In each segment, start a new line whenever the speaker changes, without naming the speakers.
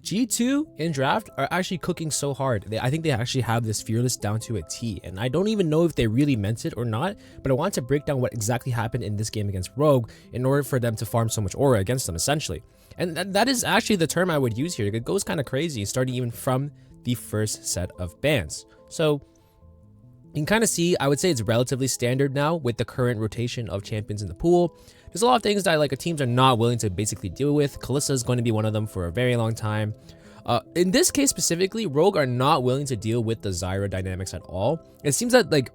G2 in draft are actually cooking so hard. I think they actually have this fearless down to a T, and I don't even know if they really meant it or not, but I want to break down what exactly happened in this game against Rogue in order for them to farm so much aura against them, essentially. And that is actually the term I would use here. It goes kind of crazy, starting even from the first set of bans. So you can kind of see, I would say it's relatively standard now with the current rotation of champions in the pool. There's a lot of things that like teams are not willing to basically deal with. Kalista is going to be one of them for a very long time. In this case specifically, Rogue are not willing to deal with the Zyra dynamics at all. It seems that like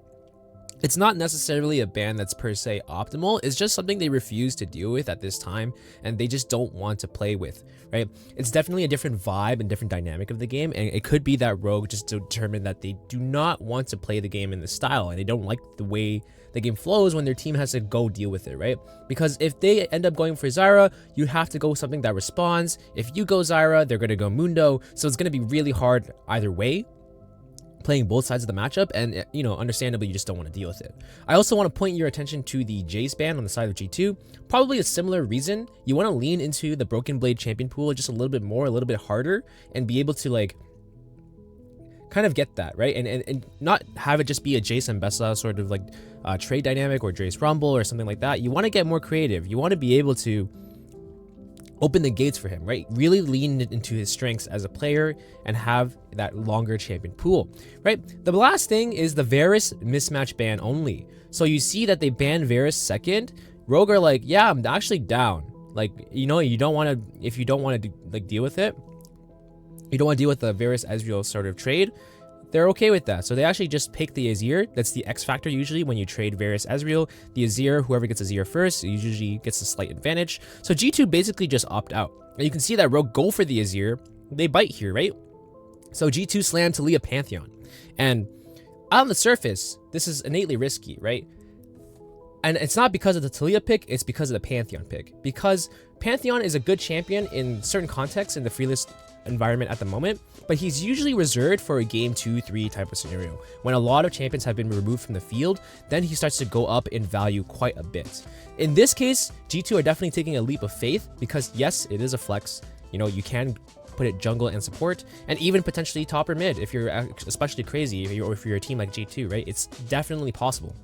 it's not necessarily a ban that's per se optimal. It's just something they refuse to deal with at this time, and they just don't want to play with, right? It's definitely a different vibe and different dynamic of the game, and it could be that Rogue just determined that they do not want to play the game in this style, and they don't like the way the game flows when their team has to go deal with it, right? Because if they end up going for Zyra, you have to go with something that responds. If you go Zyra, they're going to go Mundo, so it's going to be really hard either way, playing both sides of the matchup, and you know, understandably you just don't want to deal with it. I also want to point your attention to the Jace ban on the side of G2. Probably a similar reason. You want to lean into the Broken Blade champion pool just a little bit more, a little bit harder, and be able to like kind of get that right, and not have it just be a Jace and Bessa sort of like trade dynamic or Jace Rumble or something like that. You want to get more creative. You want to be able to open the gates for him, right? Really lean into his strengths as a player and have that longer champion pool, right? The last thing is the Varus mismatch ban only. So you see that they banned Varus second. Rogue are like, yeah, I'm actually down. Like, you know, you don't want to, if you don't want to like deal with it, you don't want to deal with the Varus Ezreal sort of trade, they're okay with that. So they actually just pick the Azir. That's the X factor usually when you trade Varus Ezreal. The Azir, whoever gets Azir first, usually gets a slight advantage. So G2 basically just opt out. And you can see that Rogue go for the Azir. They bite here, right? So G2 slam Taliyah Pantheon. And on the surface, this is innately risky, right? And it's not because of the Taliyah pick, it's because of the Pantheon pick. Because Pantheon is a good champion in certain contexts in the freelist environment at the moment, but he's usually reserved for a game 2-3 type of scenario. When a lot of champions have been removed from the field, then he starts to go up in value quite a bit. In this case, G2 are definitely taking a leap of faith because yes, it is a flex. You know, you can put it jungle and support, and even potentially top or mid if you're especially crazy, or if you're a team like G2, right? It's definitely possible.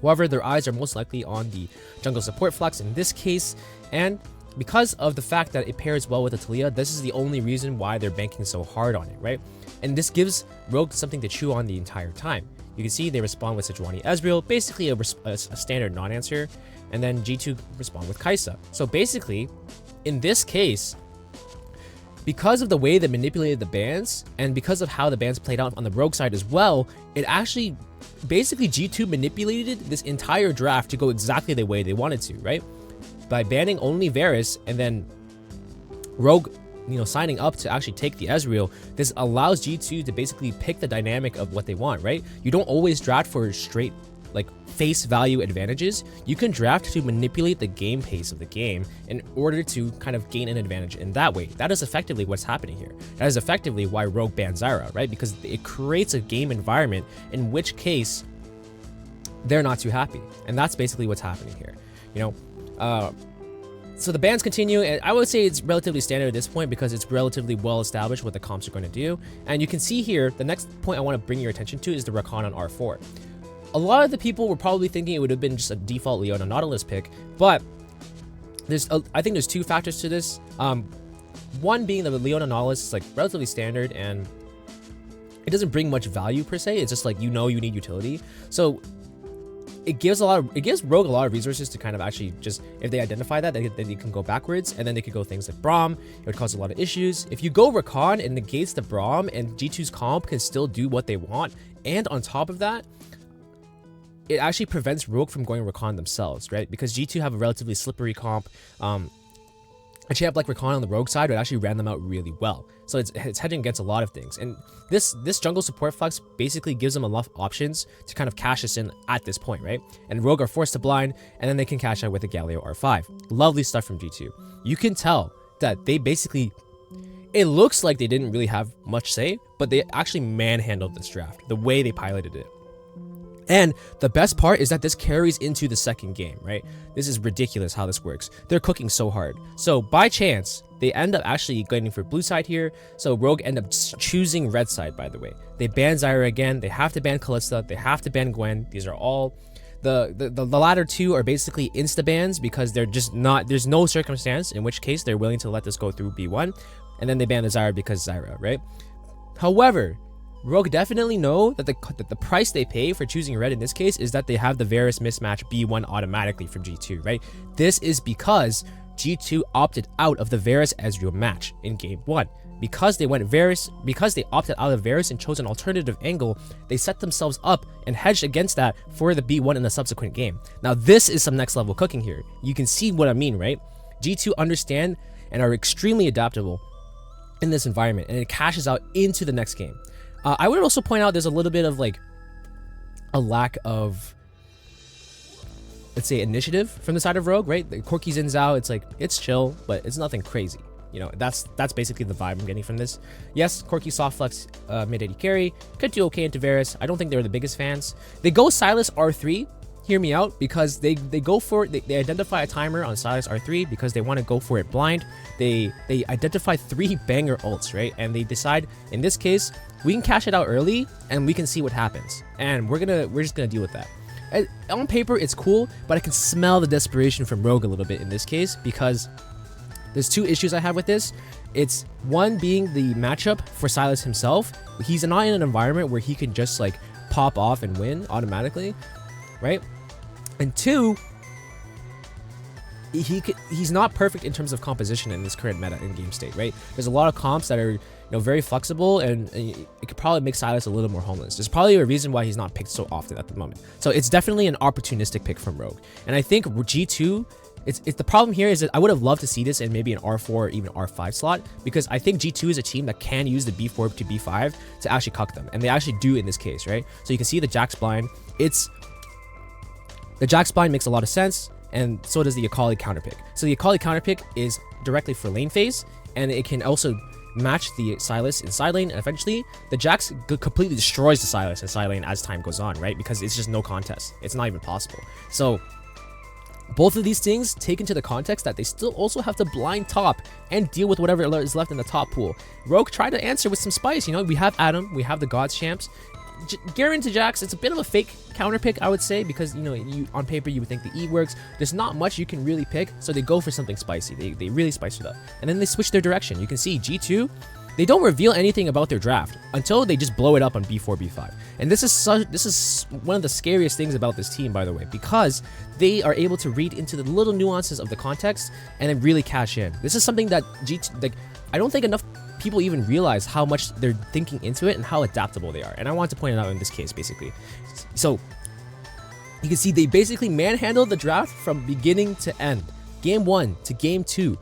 However, their eyes are most likely on the jungle support flex in this case, and because of the fact that it pairs well with the Taliyah, this is the only reason why they're banking so hard on it, right? And this gives Rogue something to chew on the entire time. You can see they respond with Sejuani Ezreal, basically a standard non-answer, and then G2 respond with Kai'Sa. So basically, in this case, because of the way they manipulated the bans, and because of how the bans played out on the Rogue side as well, it actually, basically G2 manipulated this entire draft to go exactly the way they wanted to, right? By banning only Varus and then Rogue, you know, signing up to actually take the Ezreal, this allows G2 to basically pick the dynamic of what they want, right? You don't always draft for straight, like, face value advantages. You can draft to manipulate the game pace of the game in order to kind of gain an advantage in that way. That is effectively what's happening here. That is effectively why Rogue banned Zyra, right? Because it creates a game environment in which case they're not too happy. And that's basically what's happening here, you know? So the bans continue, and I would say it's relatively standard at this point because it's relatively well established what the comps are going to do. And you can see here, the next point I want to bring your attention to is the Rakan on R4. A lot of the people were probably thinking it would have been just a default Leona Nautilus pick, but I think there's two factors to this. One being that the Leona Nautilus is like relatively standard and it doesn't bring much value per se. It's just like, you know, you need utility. So it gives Rogue a lot of resources to kind of actually just, if they identify that, then you can go backwards, and then they could go things like Braum. It would cause a lot of issues. If you go Rakan, it negates the Braum, and G2's comp can still do what they want. And on top of that, it actually prevents Rogue from going Rakan themselves, right? Because G2 have a relatively slippery comp. A champ like Rakan on the Rogue side would actually ran them out really well. So it's hedging against a lot of things. And this jungle support flex basically gives them enough options to kind of cash this in at this point, right? And Rogue are forced to blind, and then they can cash out with a Galio R5. Lovely stuff from G2. You can tell that they basically, it looks like they didn't really have much say, but they actually manhandled this draft, the way they piloted it. And the best part is that this carries into the second game, right? This is ridiculous how this works. They're cooking so hard. So by chance, they end up actually going for blue side here. So Rogue end up choosing red side, by the way. They ban Zyra again. They have to ban Kalista. They have to ban Gwen. These are all... The latter two are basically insta bans because they're just not... There's no circumstance in which case they're willing to let this go through B1. And then they ban the Zyra because Zyra, right? However... Rogue definitely know that the price they pay for choosing red in this case is that they have the Varus mismatch B1 automatically from G2, right? This is because G2 opted out of the Varus Ezreal match in game 1. Because they opted out of Varus and chose an alternative angle, they set themselves up and hedged against that for the B1 in the subsequent game. Now this is some next level cooking here. You can see what I mean, right? G2 understand and are extremely adaptable in this environment, and it cashes out into the next game. I would also point out there's a little bit of like a lack of, let's say, initiative from the side of Rogue, right? The Corki's in Zhao, it's like, it's chill, but it's nothing crazy. You know, that's basically the vibe I'm getting from this. Yes, Corki soft flex mid 80 carry, could do okay into Varus. I don't think they're the biggest fans. They go Sylas R3, hear me out, because they go for it. They identify a timer on Sylas R3 because they want to go for it blind. They identify 3 banger ults, right? And they decide, in this case, we can cash it out early and we can see what happens. And we're just gonna deal with that. On paper, it's cool, but I can smell the desperation from Rogue a little bit in this case because there's 2 issues I have with this. It's one being the matchup for Sylas himself. He's not in an environment where he can just like pop off and win automatically, right? And 2, he's not perfect in terms of composition in this current meta in game state, right? There's a lot of comps that are, you know, very flexible, and it could probably make Sylas a little more homeless. There's probably a reason why he's not picked so often at the moment. So it's definitely an opportunistic pick from Rogue. And I think G2, it's the problem here is that I would have loved to see this in maybe an R4 or even R5 slot, because I think G2 is a team that can use the B4 to B5 to actually cuck them, and they actually do in this case, right? So you can see the Jax blind. The Jax blind makes a lot of sense, and so does the Akali counterpick. So the Akali counterpick is directly for lane phase, and it can also match the Sylas in side lane, and eventually the Jax completely destroys the Sylas in side lane as time goes on, right? Because it's just no contest. It's not even possible. So both of these things take into the context that they still also have to blind top and deal with whatever is left in the top pool. Rogue tried to answer with some spice. You know, we have Adam, we have the Gods champs. Garen to Jax, it's a bit of a fake counter pick, I would say, because, you know, on paper you would think the E works. There's not much you can really pick, so they go for something spicy. They really spice it up, and then they switch their direction. You can see G2, they don't reveal anything about their draft until they just blow it up on B4, B5. And this is one of the scariest things about this team, by the way, because they are able to read into the little nuances of the context and then really cash in. This is something that G2, like, I don't think enough people even realize how much they're thinking into it and how adaptable they are. And I want to point it out in this case, basically. So you can see they basically manhandled the draft from beginning to end. Game 1 to game 2.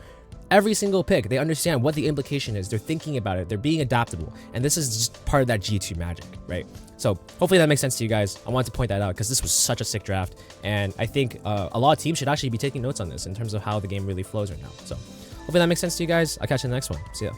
Every single pick, they understand what the implication is. They're thinking about it. They're being adaptable. And this is just part of that G2 magic, right? So hopefully that makes sense to you guys. I wanted to point that out because this was such a sick draft. And I think a lot of teams should actually be taking notes on this in terms of how the game really flows right now. So hopefully that makes sense to you guys. I'll catch you in the next one. See ya.